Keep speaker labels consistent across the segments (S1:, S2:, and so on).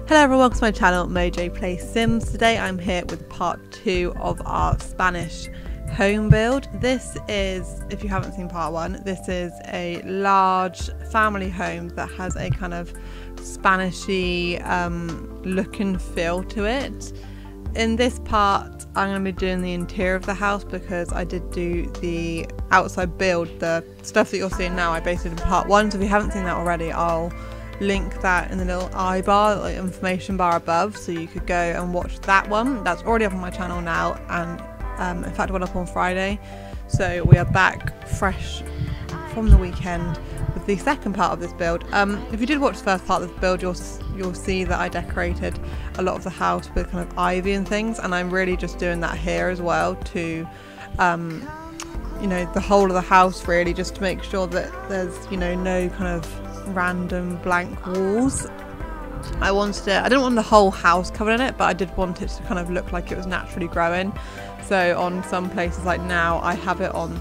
S1: Hello everyone, welcome to my channel Mojo Play Sims. Today I'm here with part 2 of our Spanish home build. This is, if you haven't seen part 1, this is a large family home that has a kind of Spanishy look and feel to it. In this part I'm going to be doing the interior of the house because I did do the outside build, the stuff that you're seeing now I based it in part 1, so if you haven't seen that already I'll link that in the little I bar, like information bar above, so you could go and watch that one. That's already up on my channel now, and in fact it went up on Friday, so we are back fresh from the weekend with the second part of this build. If you did watch the first part of this build, you'll see that I decorated a lot of the house with kind of ivy and things, and I'm really just doing that here as well to you know, the whole of the house, really just to make sure that there's, you know, no kind of random blank walls. I didn't want the whole house covered in it, but I did want it to kind of look like it was naturally growing. So on some places, like now, I have it on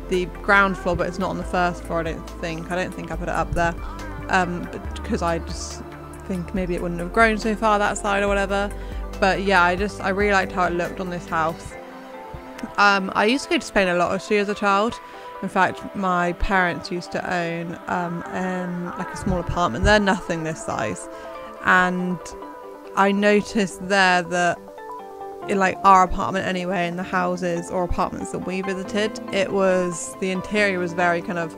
S1: the ground floor, but it's not on the first floor. I don't think I put it up there because I just think maybe it wouldn't have grown so far that side or whatever. But yeah, I really liked how it looked on this house. I used to go to Spain a lot actually as a child. In fact, my parents used to own like a small apartment. They're nothing this size, and I noticed there that in like our apartment anyway, in the houses or apartments that we visited, the interior was very kind of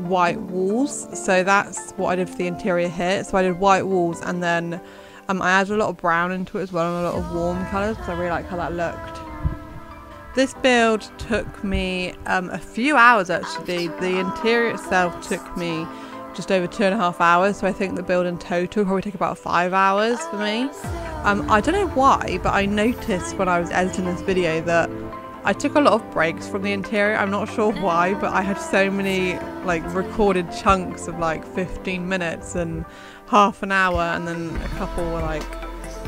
S1: white walls. So that's what I did for the interior here. So I did white walls, and then I added a lot of brown into it as well, and a lot of warm colours because I really like how that looked. This build took me a few hours actually. The interior itself took me just over 2.5 hours, so I think the build in total probably took about 5 hours for me. I don't know why, but I noticed when I was editing this video that I took a lot of breaks from the interior. I'm not sure why, but I had so many like recorded chunks of like 15 minutes and half an hour, and then a couple were like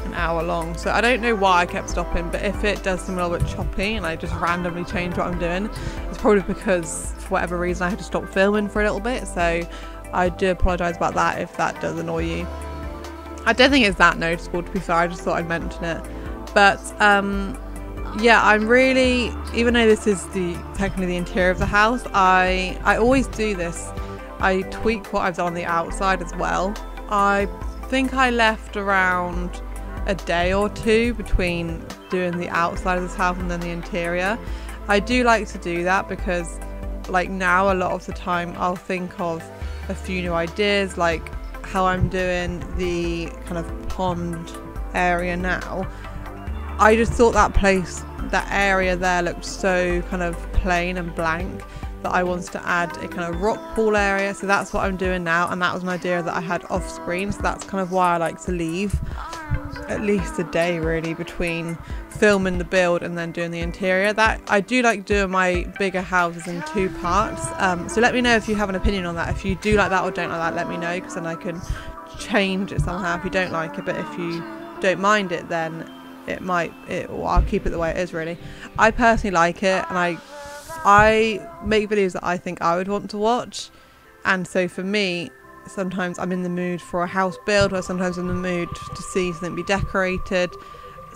S1: an hour long, so I don't know why I kept stopping, but if it does seem a little bit choppy and I just randomly change what I'm doing, it's probably because for whatever reason I had to stop filming for a little bit, so I do apologise about that if that does annoy you. I don't think it's that noticeable, to be fair. I just thought I'd mention it. But yeah, I'm really, even though this is technically the interior of the house, I always do this. I tweak what I've done on the outside as well. I think I left around a day or two between doing the outside of this house and then the interior. I do like to do that because like now a lot of the time I'll think of a few new ideas, like how I'm doing the kind of pond area now. I just thought that area there looked so kind of plain and blank that I wanted to add a kind of rock pool area, so that's what I'm doing now, and that was an idea that I had off screen, so that's kind of why I like to leave at least a day really between filming the build and then doing the interior. That I do like doing my bigger houses in 2 parts, so let me know if you have an opinion on that. If you do like that or don't like that, let me know, because then I can change it somehow if you don't like it, but if you don't mind it, then I'll keep it the way it is really. I personally like it, and I make videos that I think I would want to watch, and so for me sometimes I'm in the mood for a house build, or sometimes I'm in the mood to see something be decorated,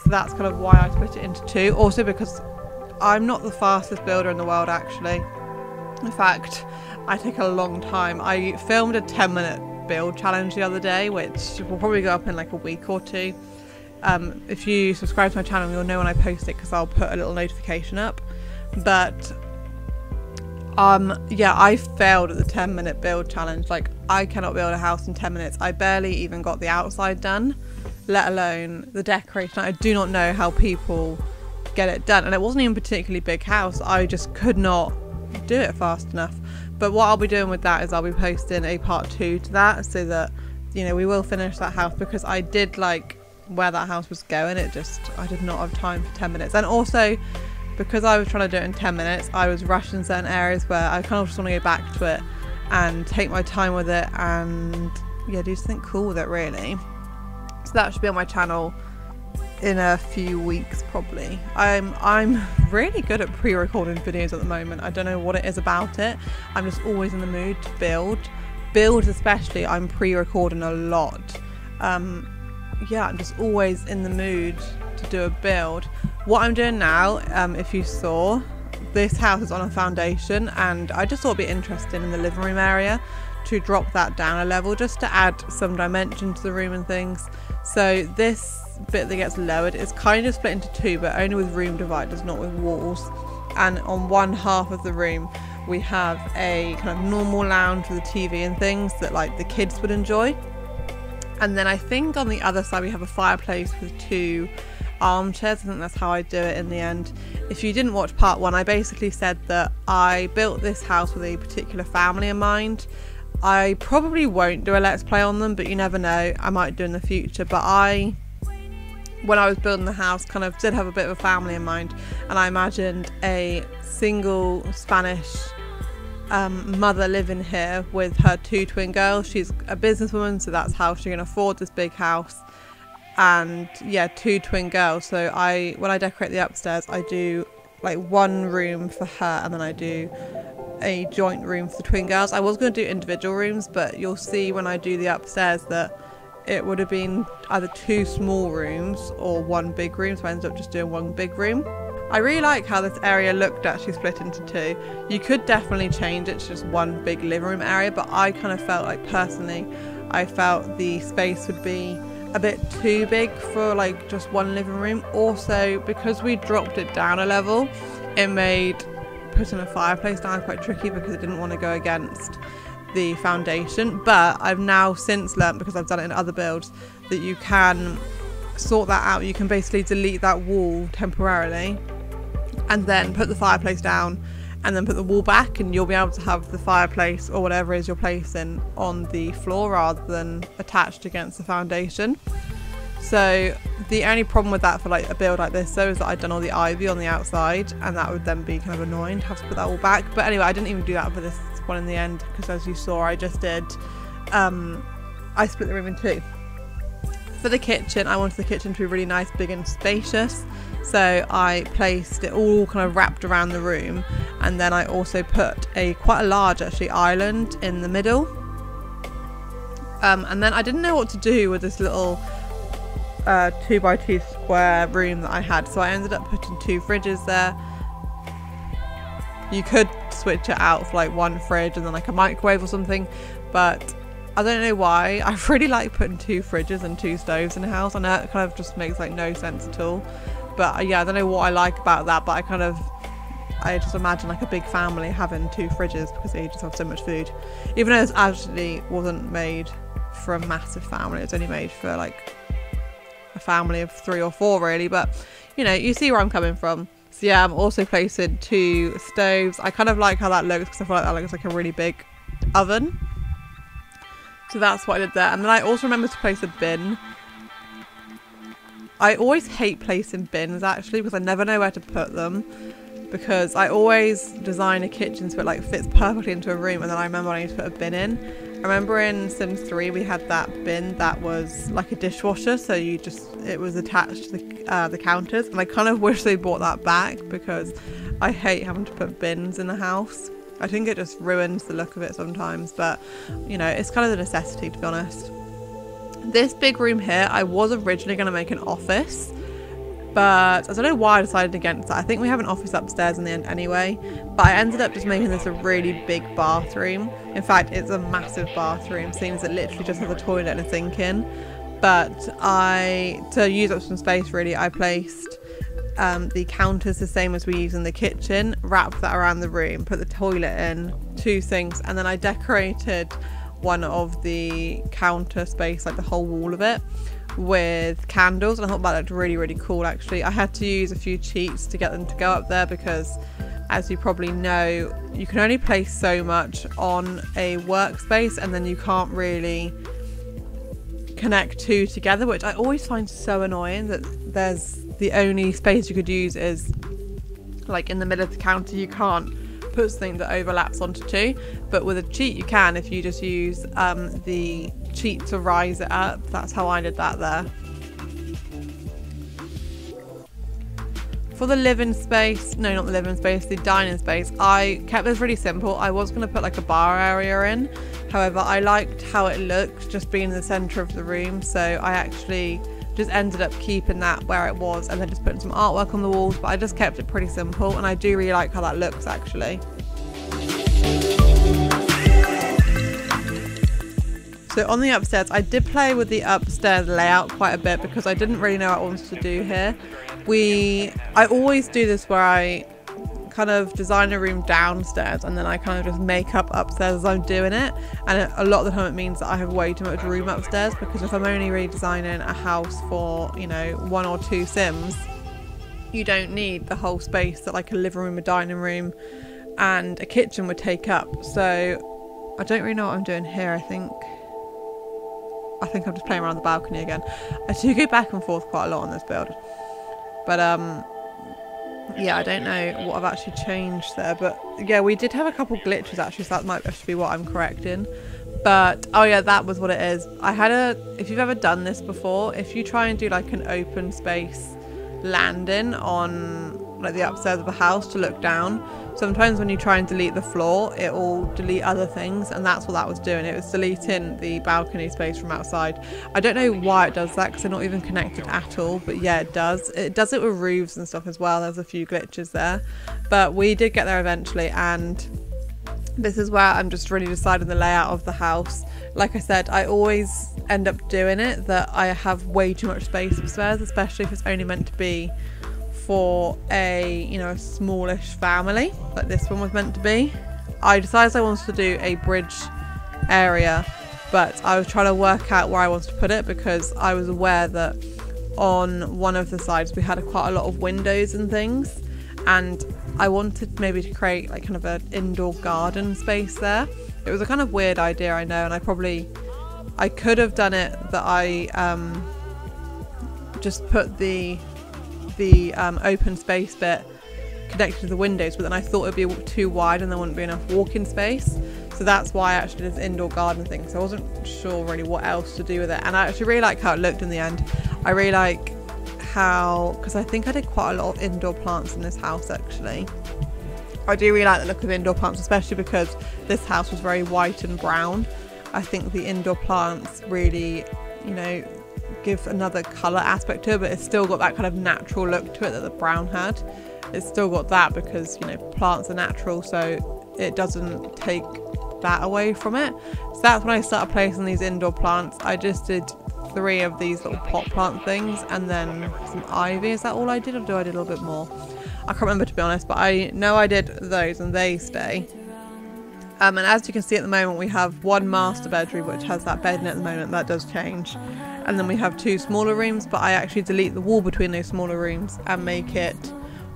S1: so that's kind of why I split it into 2. Also because I'm not the fastest builder in the world actually. In fact, I take a long time. I filmed a 10-minute build challenge the other day, which will probably go up in like a week or 2. If you subscribe to my channel you'll know when I post it, because I'll put a little notification up. But yeah, I failed at the 10-minute build challenge. Like, I cannot build a house in 10 minutes. I barely even got the outside done, let alone the decoration. I do not know how people get it done, and it wasn't even a particularly big house. I just could not do it fast enough. But what I'll be doing with that is I'll be posting a part 2 to that, so that, you know, we will finish that house, because I did like where that house was going. I did not have time for 10 minutes, and also because I was trying to do it in 10 minutes, I was rushed in certain areas where I kind of just want to go back to it and take my time with it and yeah, do something cool with it really. So that should be on my channel in a few weeks probably. I'm really good at pre-recording videos at the moment. I don't know what it is about it. I'm just always in the mood to build. Builds especially, I'm pre-recording a lot. yeah, I'm just always in the mood to do a build. What I'm doing now, if you saw, this house is on a foundation, and I just thought it'd be interesting in the living room area to drop that down a level just to add some dimension to the room and things. So this bit that gets lowered is kind of split into two, but only with room dividers, not with walls. And on one half of the room we have a kind of normal lounge with a TV and things that like the kids would enjoy, and then I think on the other side we have a fireplace with two armchairs. I think that's how I do it in the end. If you didn't watch part one, I basically said that I built this house with a particular family in mind. I probably won't do a let's play on them, but you never know, I might do in the future. But when I was building the house, kind of did have a bit of a family in mind, and I imagined a single Spanish mother living here with her two twin girls. She's a businesswoman, so that's how she can afford this big house. And yeah, two twin girls. So when I decorate the upstairs, I do like one room for her, and then I do a joint room for the twin girls. I was going to do individual rooms, but you'll see when I do the upstairs that it would have been either two small rooms or one big room, so I ended up just doing one big room. I really like how this area looked actually split into two. You could definitely change it to just one big living room area, but I kind of felt like, personally, I felt the space would be a bit too big for like just one living room. Also, because we dropped it down a level, it made putting a fireplace down quite tricky because I didn't want to go against the foundation. But I've now since learnt, because I've done it in other builds, that you can sort that out. You can basically delete that wall temporarily and then put the fireplace down and then put the wall back, and you'll be able to have the fireplace or whatever it is you're placing on the floor rather than attached against the foundation. So the only problem with that for like a build like this though is that I'd done all the ivy on the outside, and that would then be kind of annoying to have to put that all back. But anyway, I didn't even do that for this one in the end, because as you saw, I just did I split the room in two. For the kitchen, I wanted the kitchen to be really nice, big and spacious, so I placed it all kind of wrapped around the room, and then I also put quite a large actually island in the middle. And then I didn't know what to do with this little 2x2 square room that I had, so I ended up putting two fridges there. You could switch it out for like one fridge and then like a microwave or something, but I don't know why. I really like putting two fridges and two stoves in a house. I know it kind of just makes like no sense at all, but yeah, I don't know what I like about that, but I just imagine like a big family having two fridges because they just have so much food, even though this actually wasn't made for a massive family. It's only made for like a family of 3 or 4 really, but you know, you see where I'm coming from. So yeah, I'm also placing two stoves. I kind of like how that looks because I feel like that looks like a really big oven. So that's what I did there. And then I also remembered to place a bin. I always hate placing bins actually, because I never know where to put them, because I always design a kitchen so it like fits perfectly into a room, and then I remember I need to put a bin in. I remember in Sims 3 we had that bin that was like a dishwasher, so it was attached to the counters, and I kind of wish they brought that back because I hate having to put bins in the house. I think it just ruins the look of it sometimes, but you know, it's kind of a necessity, to be honest. This big room here, I was originally going to make an office, but I don't know why I decided against that. I think we have an office upstairs in the end anyway, but I ended up just making this a really big bathroom. In fact, it's a massive bathroom, seeing as it literally just has a toilet and a sink in. But to use up some space really, I placed the counters the same as we use in the kitchen, wrapped that around the room, put the toilet in, 2 sinks, and then I decorated one of the counter space, like the whole wall of it, with candles, and I thought that looked really, really cool actually. I had to use a few cheats to get them to go up there because, as you probably know, you can only place so much on a workspace and then you can't really connect 2 together, which I always find so annoying, that there's the only space you could use is like in the middle of the counter. You can't put something that overlaps onto 2, but with a cheat you can, if you just use the cheat to rise it up. That's how I did that there. For the living space, no, not the living space, the dining space, I kept this really simple. I was going to put like a bar area in, however I liked how it looked just being in the centre of the room, so I actually just ended up keeping that where it was and then just putting some artwork on the walls, but I just kept it pretty simple, and I do really like how that looks actually. So on the upstairs, I did play with the upstairs layout quite a bit because I didn't really know what I wanted to do here. I always do this where I kind of design a room downstairs and then I kind of just make up upstairs as I'm doing it, and a lot of the time it means that I have way too much room upstairs, because if I'm only redesigning a house for, you know, 1 or 2 Sims, you don't need the whole space that like a living room, a dining room and a kitchen would take up. So I don't really know what I'm doing here. I think I'm just playing around the balcony again. I do go back and forth quite a lot on this build, but yeah, I don't know what I've actually changed there, but yeah, we did have a couple glitches actually, so that might actually be what I'm correcting. But oh yeah, that was what it is. If you've ever done this before, if you try and do like an open space landing on like the upstairs of a house to look down, sometimes when you try and delete the floor, it will delete other things, and that's what that was doing. It was deleting the balcony space from outside. I don't know why it does that, because they're not even connected at all, but yeah, it does. It does it with roofs and stuff as well. There's a few glitches there, but we did get there eventually, and this is where I'm just really deciding the layout of the house. Like I said, I always end up doing it that I have way too much space upstairs, especially if it's only meant to be for a, you know, a smallish family like this one was meant to be. I decided I wanted to do a bridge area, but I was trying to work out where I wanted to put it, because I was aware that on one of the sides we had quite a lot of windows and things, and I wanted maybe to create like kind of an indoor garden space there. It was a kind of weird idea, I know, and I could have done it that I just put the open space bit connected to the windows, but then I thought it'd be too wide and there wouldn't be enough walking space, so that's why I actually did this indoor garden thing. So I wasn't sure really what else to do with it, and I actually really like how it looked in the end. I really like how, because I think I did quite a lot of indoor plants in this house actually. I do really like the look of indoor plants, especially because this house was very white and brown. I think the indoor plants really, you know, give another colour aspect to it, but it's still got that kind of natural look to it that the brown had. It's still got that because, you know, plants are natural, so it doesn't take that away from it. So that's when I started placing these indoor plants. I just did 3 of these little pot plant things and then some ivy. Is that all I did, or do I did a little bit more? I can't remember, to be honest, but I know I did those and they stay. And as you can see at the moment, we have 1 master bedroom which has that bed in it at the moment. That does change. And then we have 2 smaller rooms, but I actually delete the wall between those smaller rooms and make it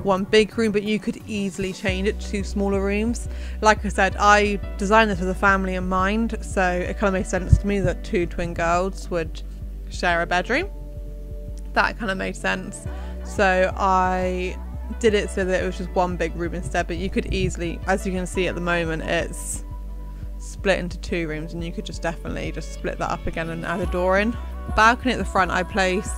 S1: 1 big room, but you could easily change it to 2 smaller rooms. Like I said, I designed this with a family in mind, so it kind of made sense to me that 2 twin girls would share a bedroom. That kind of made sense. So I did it so that it was just 1 big room instead, but you could easily, as you can see at the moment, it's split into 2 rooms, and you could just definitely just split that up again and add a door in. Balcony at the front, I place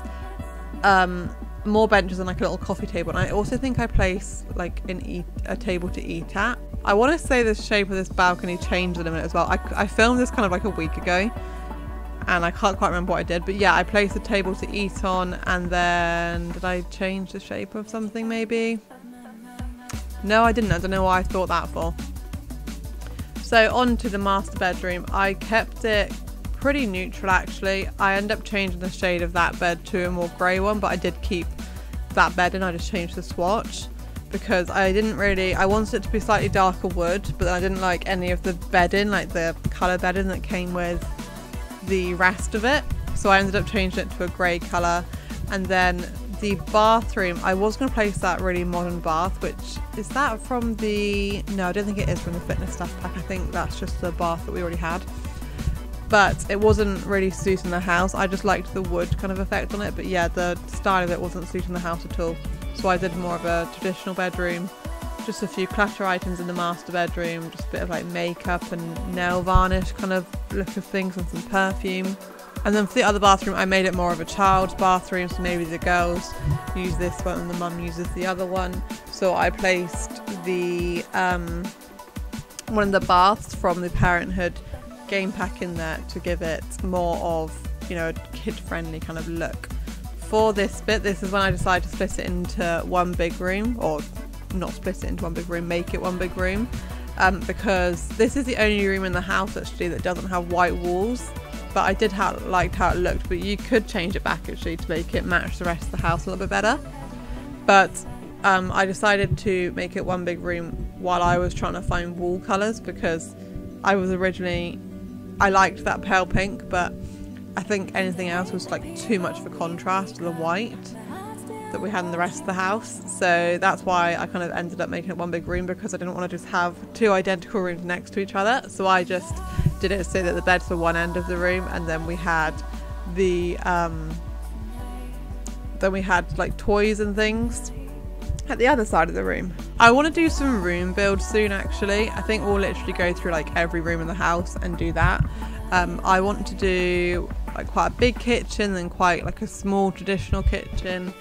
S1: more benches and like a little coffee table, and I also think I place like a table to eat at. I want to say the shape of this balcony changed in a minute as well. I filmed this kind of like a week ago and I can't quite remember what I did, but yeah, I placed a table to eat on, and then did I change the shape of something maybe? No, I didn't. I don't know why I thought that for. So on to the master bedroom. I kept it pretty neutral actually. I ended up changing the shade of that bed to a more grey one, but I did keep that bed and I just changed the swatch because I wanted it to be slightly darker wood, but then I didn't like any of the bedding, like the colour bedding that came with the rest of it, so I ended up changing it to a grey colour. And then the bathroom, I was going to place that really modern bath, which is that from the, no, I don't think it is from the fitness stuff pack. I think that's just the bath that we already had, but it wasn't really suiting the house. I just liked the wood kind of effect on it, but yeah, the style of it wasn't suiting the house at all, so I did more of a traditional bedroom. Just a few clutter items in the master bedroom, just a bit of like makeup and nail varnish kind of look of things, and some perfume. And then for the other bathroom, I made it more of a child's bathroom, so maybe the girls use this one and the mum uses the other one. So I placed the one of the baths from the Parenthood game pack in there to give it more of, you know, a kid-friendly kind of look for this bit, this is when I decided to split it into one big room, or not split it into one big room, make it one big room, because this is the only room in the house actually that doesn't have white walls. But I did liked how it looked, but you could change it back actually to make it match the rest of the house a little bit better. But I decided to make it one big room while I was trying to find wall colours, because I liked that pale pink, but I think anything else was like too much for contrast to the white that we had in the rest of the house. So that's why I kind of ended up making it one big room, because I didn't want to just have two identical rooms next to each other. So I just did it so that the beds were one end of the room, and then we had like toys and things at the other side of the room. I want to do some room builds soon actually. I think we'll literally go through like every room in the house and do that. I want to do like quite a big kitchen, then quite like a small traditional kitchen,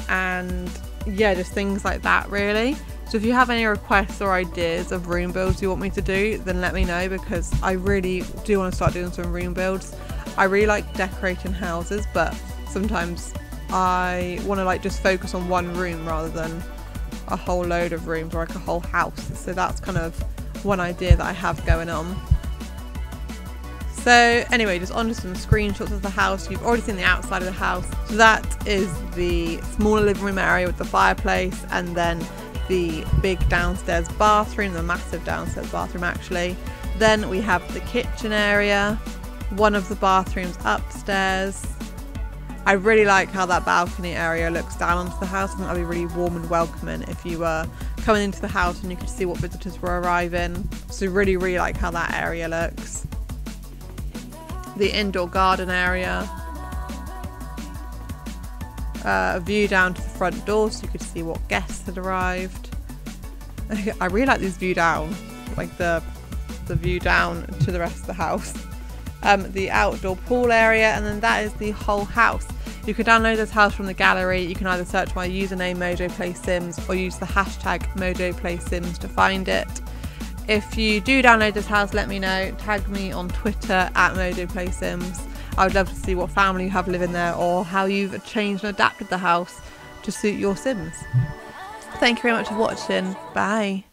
S1: and yeah, just things like that really. So if you have any requests or ideas of room builds you want me to do, then let me know, because I really do want to start doing some room builds. I really like decorating houses, but sometimes I want to like just focus on one room rather than a whole load of rooms or like a whole house. So that's kind of one idea that I have going on. So anyway, just on to some screenshots of the house. You've already seen the outside of the house. So that is the smaller living room area with the fireplace, and then the big downstairs bathroom, the massive downstairs bathroom actually. Then we have the kitchen area, one of the bathrooms upstairs. I really like how that balcony area looks down onto the house. I think that'd be really warm and welcoming if you were coming into the house and you could see what visitors were arriving. So really like how that area looks. The indoor garden area. A view down to the front door so you could see what guests had arrived. I really like this view down, like the view down to the rest of the house. The outdoor pool area, and then that is the whole house. You can download this house from the gallery. You can either search my username mojoplayssims or use the hashtag mojoplayssims to find it. If you do download this house, let me know. Tag me on Twitter at mojoplayssims. I would love to see what family you have living there, or how you've changed and adapted the house to suit your Sims. Thank you very much for watching. Bye.